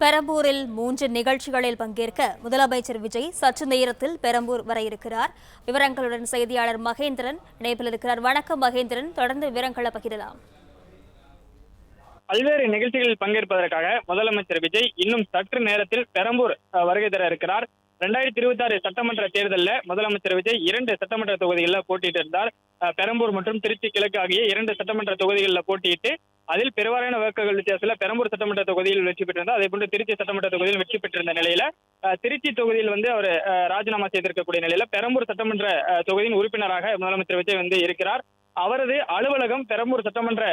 பெரம்பூரில் 3 நிகழ்ச்சிகளில் பங்கேற்க முதலமைச்சர் விஜய் சற்று நேரத்தில் பெரம்பூர் வர இருக்கிறார். விவரங்களுடன் செய்தியாளர் மகேந்திரன் இணைப்பில் இருக்கிறார். வணக்கம் மகேந்திரன், தொடர்ந்து விவரங்களை பகிரலாம். பல்வேறு நிகழ்ச்சிகளில் பங்கேற்பதற்காக முதலமைச்சர் விஜய் இன்னும் சற்று நேரத்தில் பெரம்பூர் வருகை தர இருக்கிறார். 2026 சட்டமன்ற தேர்தலில் முதலமைச்சர் விஜய் 2 சட்டமன்ற தொகுதிகளில் போட்டியிட்டு இருந்தார். பெரம்பூர் மற்றும் திருச்சி கிழக்கு ஆகிய 2 சட்டமன்ற தொகுதிகளில் போட்டியிட்டு அதில் பெருவாரியான வாக்குகள் வித்தியாசத்தில் பெரம்பூர் சட்டமன்ற தொகுதியில் வெற்றி பெற்றிருந்தார். அதே போன்று திருச்சி சட்டமன்ற தொகுதியில் வெற்றி பெற்றிருந்த நிலையில திருச்சி தொகுதியில் அவர் ராஜினாமா செய்திருக்கக்கூடிய நிலையில பெரம்பூர் சட்டமன்ற தொகுதியின் உறுப்பினராக முதலமைச்சர் விஜய் இருக்கிறார். அவரது அலுவலகம் பெரம்பூர் சட்டமன்ற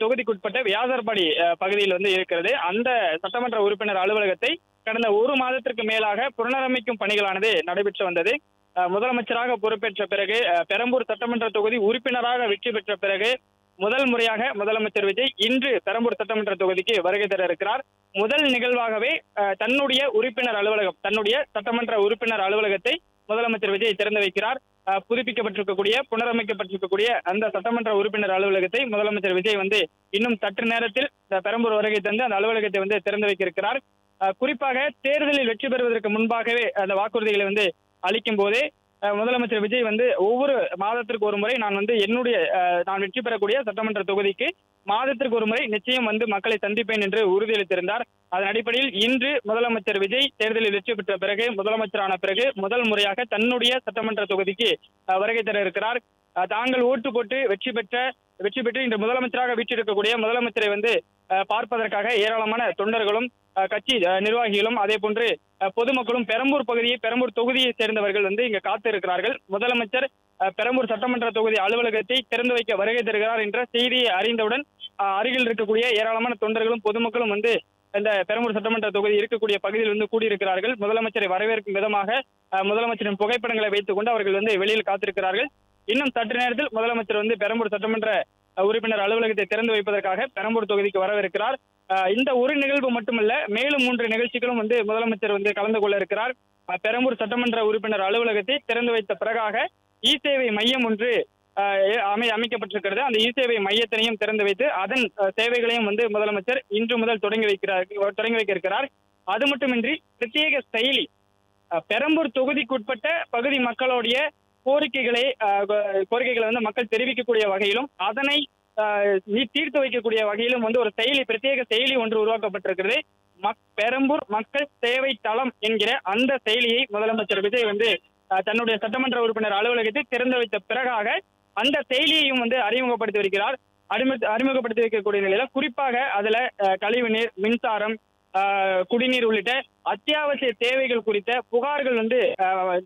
தொகுதிக்குட்பட்ட வியாசர்பாடி பகுதியில் இருக்கிறது. அந்த சட்டமன்ற உறுப்பினர் அலுவலகத்தை கடந்த 1 மாதத்திற்கு மேலாக புனரமைக்கும் பணிகளானது நடைபெற்று வந்தது. முதலமைச்சராக பொறுப்பேற்ற பிறகு பெரம்பூர் சட்டமன்ற தொகுதி உறுப்பினராக வெற்றி பெற்ற பிறகு முதல் முறையாக முதலமைச்சர் விஜய் இன்று பெரம்பூர் சட்டமன்ற தொகுதிக்கு வருகை தர இருக்கிறார். முதல் நிகழ்வாகவே தன்னுடைய உறுப்பினர் அலுவலகம், தன்னுடைய சட்டமன்ற உறுப்பினர் அலுவலகத்தை முதலமைச்சர் விஜய் திறந்து வைக்கிறார். புதுப்பிக்கப்பட்டிருக்கக்கூடிய புனரமைக்கப்பட்டிருக்கக்கூடிய அந்த சட்டமன்ற உறுப்பினர் அலுவலகத்தை முதலமைச்சர் விஜய் இன்னும் சற்று நேரத்தில் பெரம்பூர் வருகை தந்து அந்த அலுவலகத்தை திறந்து வைக்க இருக்கிறார். குறிப்பாக தேர்தலில் வெற்றி பெறுவதற்கு முன்பாகவே அந்த வாக்குறுதிகளை அளிக்கும் போதே முதலமைச்சர் விஜய் ஒவ்வொரு மாதத்திற்கு ஒரு முறை நான் வெற்றி பெறக்கூடிய சட்டமன்ற தொகுதிக்கு மாதத்திற்கு ஒரு முறை நிச்சயம் மக்களை சந்திப்பேன் என்று உறுதியளித்திருந்தார். அதன் அடிப்படையில் இன்று முதலமைச்சர் விஜய் தேர்தலில் வெற்றி பெற்ற பிறகு முதலமைச்சரான பிறகு முதல் முறையாக தன்னுடைய சட்டமன்ற தொகுதிக்கு வருகை தர இருக்கிறார். தாங்கள் ஓட்டு போட்டு வெற்றி பெற்று இன்று முதலமைச்சராக வீற்றிருக்கக்கூடிய முதலமைச்சரை பார்ப்பதற்காக ஏராளமான தொண்டர்களும் கட்சி நிர்வாகிகளும் அதே போன்று பொதுமக்களும் பெரம்பூர் தொகுதியை சேர்ந்தவர்கள் இங்கு காத்து இருக்கிறார்கள். முதலமைச்சர் பெரம்பூர் சட்டமன்ற தொகுதி அலுவலகத்தை திறந்து வைக்க வருகை தருகிறார் என்ற செய்தியை அறிந்தவுடன் அருகில் இருக்கக்கூடிய ஏராளமான தொண்டர்களும் பொதுமக்களும் இந்த பெரம்பூர் சட்டமன்ற தொகுதி இருக்கக்கூடிய பகுதியில் கூடியிருக்கிறார்கள். முதலமைச்சரை வரவேற்கும் விதமாக முதலமைச்சரின் புகைப்படங்களை வைத்துக் கொண்டு அவர்கள் வெளியில் காத்திருக்கிறார்கள். இன்னும் சற்று நேரத்தில் முதலமைச்சர் பெரம்பூர் சட்டமன்ற உறுப்பினர் அலுவலகத்தை திறந்து வைப்பதற்காக பெரம்பூர் தொகுதிக்கு வரவிருக்கிறார். இந்த ஒரு நிகழ்வு மட்டுமல்ல, மேலும் 3 நிகழ்ச்சிகளும் முதலமைச்சர் கலந்து கொள்ள இருக்கிறார். பெரம்பூர் சட்டமன்ற உறுப்பினர் அலுவலகத்தை திறந்து வைத்த பிறகாக இ சேவை மையம் ஒன்று அமைக்கப்பட்டிருக்கிறது. அந்த இ சேவை மையத்தினையும் திறந்து வைத்து அதன் சேவைகளையும் முதலமைச்சர் இன்று முதல் தொடங்கி வைக்க இருக்கிறார். அது மட்டுமின்றி பிரத்யேக செயலி பெரம்பூர் தொகுதிக்குட்பட்ட பகுதி மக்களுடைய கோரிக்கைகளை மக்கள் தெரிவிக்கக்கூடிய வகையிலும் அதனை தீர்த்து வைக்கக்கூடிய வகையிலும் ஒரு பிரத்யேக செயலி ஒன்று உருவாக்கப்பட்டிருக்கிறது. பெரம்பூர் மக்கள் சேவை தளம் என்கிற அந்த செயலியை முதலமைச்சர் விஜய் தன்னுடைய சட்டமன்ற உறுப்பினர் அலுவலகத்தை திறந்து வைத்த பிறகாக அந்த செயலியையும் அறிமுகப்படுத்தி வைக்கிறார். அறிமுகப்படுத்தி வைக்கக்கூடிய நிலையில குறிப்பாக அதுல கழிவுநீர், மின்சாரம், குடிநீர் உள்ளிட்ட அத்தியாவசிய தேவைகள் குறித்த புகார்கள்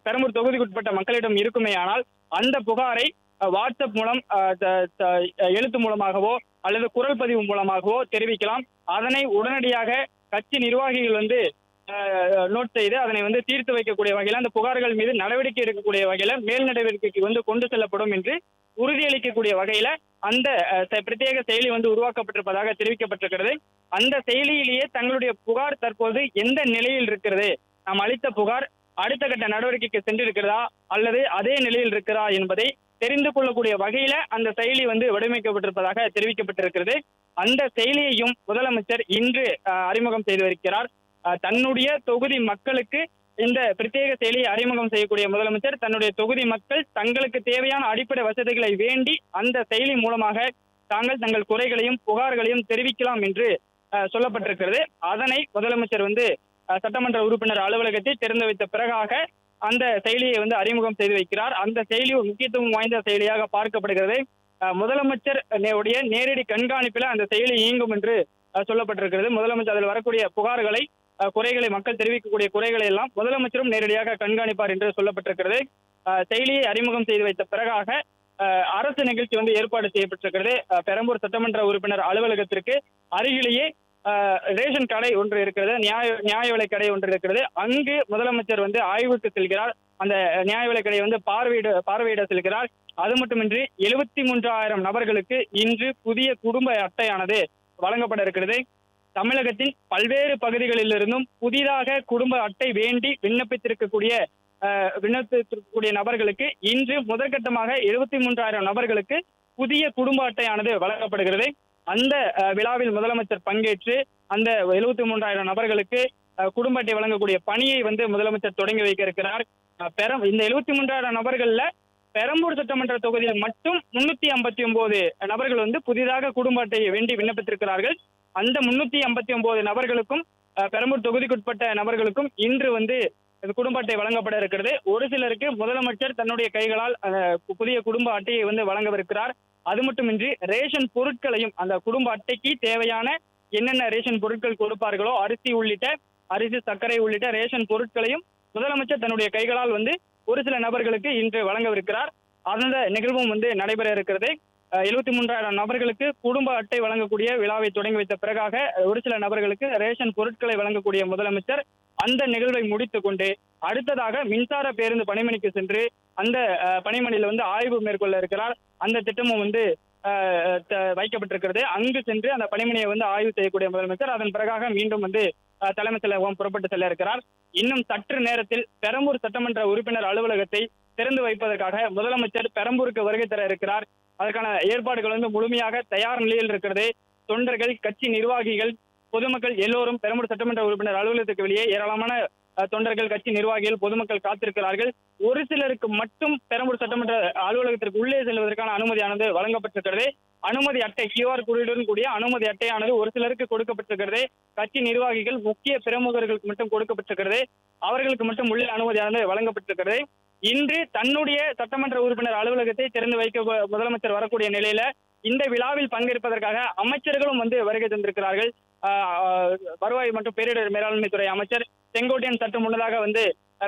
பெரம்பூர் தொகுதிக்குட்பட்ட மக்களிடம் இருக்குமேயானால் அந்த புகாரை வாட்ஸ்அப் மூலம், எழுத்து மூலமாகவோ அல்லது குரல் பதிவு மூலமாகவோ தெரிவிக்கலாம். அதனை உடனடியாக கட்சி நிர்வாகிகள் நோட் செய்து அதனை தீர்த்து வைக்கக்கூடிய வகையில் அந்த புகார்கள் மீது நடவடிக்கை எடுக்கக்கூடிய வகையில மேல் நடவடிக்கைக்கு கொண்டு செல்லப்படும் என்று உறுதியளிக்கக்கூடிய வகையில அந்த பிரத்யேக செயலி உருவாக்கப்பட்டிருப்பதாக தெரிவிக்கப்பட்டிருக்கிறது. அந்த செயலியிலேயே தங்களுடைய புகார் தற்போது எந்த நிலையில் இருக்கிறது, நாம் அளித்த புகார் அடுத்த கட்ட நடவடிக்கைக்கு சென்றிருக்கிறதா அல்லது அதே நிலையில் இருக்கிறதா என்பதை தெரிந்து கொள்ளக்கூடிய வகையில அந்த செயலி வடிவமைக்கப்பட்டிருப்பதாக தெரிவிக்கப்பட்டிருக்கிறது. அந்த செயலியையும் முதலமைச்சர் இன்று அறிமுகம் செய்து வருகிறார். தன்னுடைய தொகுதி மக்களுக்கு இந்த பிரத்யேக செயலியை அறிமுகம் செய்யக்கூடிய முதலமைச்சர் தன்னுடைய தொகுதி மக்கள் தங்களுக்கு தேவையான அடிப்படை வசதிகளை வேண்டி அந்த செயலி மூலமாக தங்கள் குறைகளையும் புகார்களையும் தெரிவிக்கலாம் என்று சொல்லப்பட்டிருக்கிறது. அதனை முதலமைச்சர் சட்டமன்ற உறுப்பினர் அலுவலகத்தை திறந்து வைத்த பிறகாக அந்த செயலியை அறிமுகம் செய்து வைக்கிறார். அந்த செயலி ஒரு முக்கியத்துவம் வாய்ந்த செயலியாக பார்க்கப்படுகிறது. முதலமைச்சர் நேரடி கண்காணிப்பில் அந்த செயலி இயங்கும் என்று சொல்லப்பட்டிருக்கிறது. முதலமைச்சர் அதில் வரக்கூடிய புகார்களை, குறைகளை, மக்கள் தெரிவிக்கக்கூடிய குறைகளை எல்லாம் முதலமைச்சரும் நேரடியாக கண்காணிப்பார் என்று சொல்லப்பட்டிருக்கிறது. செயலியை அறிமுகம் செய்து வைத்த பிறகாக அரசு நிகழ்ச்சி ஏற்பாடு செய்யப்பட்டிருக்கிறது. பெரம்பூர் சட்டமன்ற உறுப்பினர் அலுவலகத்திற்கு அருகிலேயே ரேஷன் கடை ஒன்று இருக்கிறது, நியாய விலை கடை ஒன்று இருக்கிறது. அங்கு முதலமைச்சர் ஆய்வுக்கு செல்கிறார். அந்த நியாய விலை கடையை பார்வையிட செல்கிறார். அது மட்டுமின்றி 73,000 நபர்களுக்கு இன்று புதிய குடும்ப அட்டையானது வழங்கப்பட இருக்கிறது. தமிழகத்தின் பல்வேறு பகுதிகளிலிருந்தும் புதிதாக குடும்ப அட்டை வேண்டி விண்ணப்பித்திருக்கக்கூடிய நபர்களுக்கு இன்று முதற்கட்டமாக 73,000 நபர்களுக்கு புதிய குடும்ப அட்டையானது வழங்கப்படுகிறது. அந்த விழாவில் முதலமைச்சர் பங்கேற்று அந்த 73,000 நபர்களுக்கு குடும்ப அட்டை வழங்கக்கூடிய பணியை வந்து முதலமைச்சர் தொடங்கி வைக்க இருக்கிறார். இந்த 73,000 நபர்கள்ல பெரம்பூர் சட்டமன்ற தொகுதியில் மட்டும் 359 நபர்கள் வந்து புதிதாக குடும்ப அட்டையை வேண்டி விண்ணப்பித்திருக்கிறார்கள். அந்த 359 நபர்களுக்கும் பெரம்பூர் தொகுதிக்குட்பட்ட நபர்களுக்கும் இன்று வந்து குடும்ப அட்டை வழங்கப்பட இருக்கிறது. ஒரு சிலருக்கு முதலமைச்சர் தன்னுடைய கைகளால் புதிய குடும்ப அட்டையை வந்து வழங்கவிருக்கிறார். அது மட்டுமின்றி ரேஷன் பொருட்களையும் அந்த குடும்ப அட்டைக்கு தேவையான என்னென்ன ரேஷன் பொருட்கள் கொடுப்பார்களோ அரிசி சர்க்கரை உள்ளிட்ட ரேஷன் பொருட்களையும் முதலமைச்சர் தன்னுடைய கைகளால் வந்து ஒரு சில நபர்களுக்கு இன்று வழங்கவிருக்கிறார். அந்த நிகழ்வும் வந்து நடைபெற இருக்கிறது. 73,000 நபர்களுக்கு குடும்ப அட்டை வழங்கக்கூடிய விழாவை தொடங்கி வைத்த பிறகாக ஒரு சில நபர்களுக்கு ரேஷன் பொருட்களை வழங்கக்கூடிய முதலமைச்சர் அந்த நிகழ்வை முடித்துக் கொண்டு அடுத்ததாக மின்சார பேருந்து பணிமனைக்கு சென்று அந்த பணிமனையில் வந்து ஆய்வு மேற்கொள்ள இருக்கிறார். அந்த திட்டமும் வந்து வைக்கப்பட்டிருக்கிறது. அங்கு சென்று அந்த பணிமனையை வந்து ஆய்வு செய்யக்கூடிய முதலமைச்சர் அதன் பிறகாக மீண்டும் வந்து தலைமைச் செயலகம் புறப்பட்டு செல்ல இருக்கிறார். இன்னும் சற்று நேரத்தில் பெரம்பூர் சட்டமன்ற உறுப்பினர் அலுவலகத்தை திறந்து வைப்பதற்காக முதலமைச்சர் பெரம்பூருக்கு வருகை தர இருக்கிறார். அதற்கான ஏற்பாடுகள் வந்து முழுமையாக தயார் நிலையில் இருக்கிறது. தொண்டர்கள், கட்சி நிர்வாகிகள், பொதுமக்கள் எல்லோரும் பெரம்பூர் சட்டமன்ற உறுப்பினர் அலுவலகத்துக்கு வெளியே ஏராளமான தொண்டர்கள், கட்சி நிர்வாகிகள், பொதுமக்கள் காத்திருக்கிறார்கள். ஒரு சிலருக்கு மட்டும் பெரம்பூர் சட்டமன்ற அலுவலகத்திற்கு உள்ளே செல்வதற்கான அனுமதியானது வழங்கப்பட்டிருக்கிறது. அனுமதி அட்டை QR குறியுடன் கூடிய அனுமதி அட்டையானது ஒரு சிலருக்கு கொடுக்கப்பட்டிருக்கிறது. கட்சி நிர்வாகிகள், முக்கிய பிரமுகர்களுக்கு மட்டும் கொடுக்கப்பட்டிருக்கிறது. அவர்களுக்கு மட்டும் உள்ளே அனுமதியானது வழங்கப்பட்டிருக்கிறது. இன்று தன்னுடைய சட்டமன்ற உறுப்பினர் அலுவலகத்தை திறந்து வைக்க முதலமைச்சர் வரக்கூடிய நிலையில இந்த விழாவில் பங்கேற்பதற்காக அமைச்சர்களும் வந்து வருகை தந்திருக்கிறார்கள். வருவாய் மற்றும் பேரிடர் மேலாண்மை துறை அமைச்சர் செங்கோட்டையன் சற்று முன்னதாக வந்து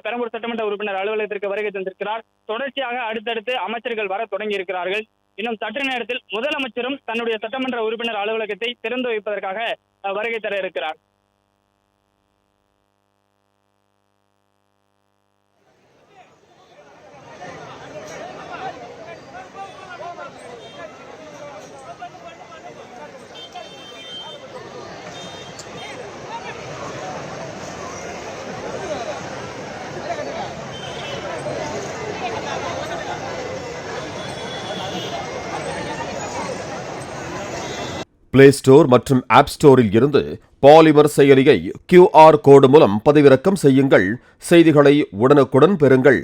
பெரம்பூர் சட்டமன்ற உறுப்பினர் அலுவலகத்திற்கு வருகை தந்திருக்கிறார். தொடர்ச்சியாக அடுத்தடுத்து அமைச்சர்கள் வர தொடங்கி இருக்கிறார்கள். இன்னும் சற்று நேரத்தில் முதலமைச்சரும் தன்னுடைய சட்டமன்ற உறுப்பினர் அலுவலகத்தை திறந்து வைப்பதற்காக வருகை தர இருக்கிறார். பிளே ஸ்டோர் மற்றும் ஆப் ஸ்டோரில் இருந்து பாலிமர் செயலியை QR கோடு மூலம் பதிவிறக்கம் செய்யுங்கள். செய்திகளை உடனுக்குடன் பெறுங்கள்.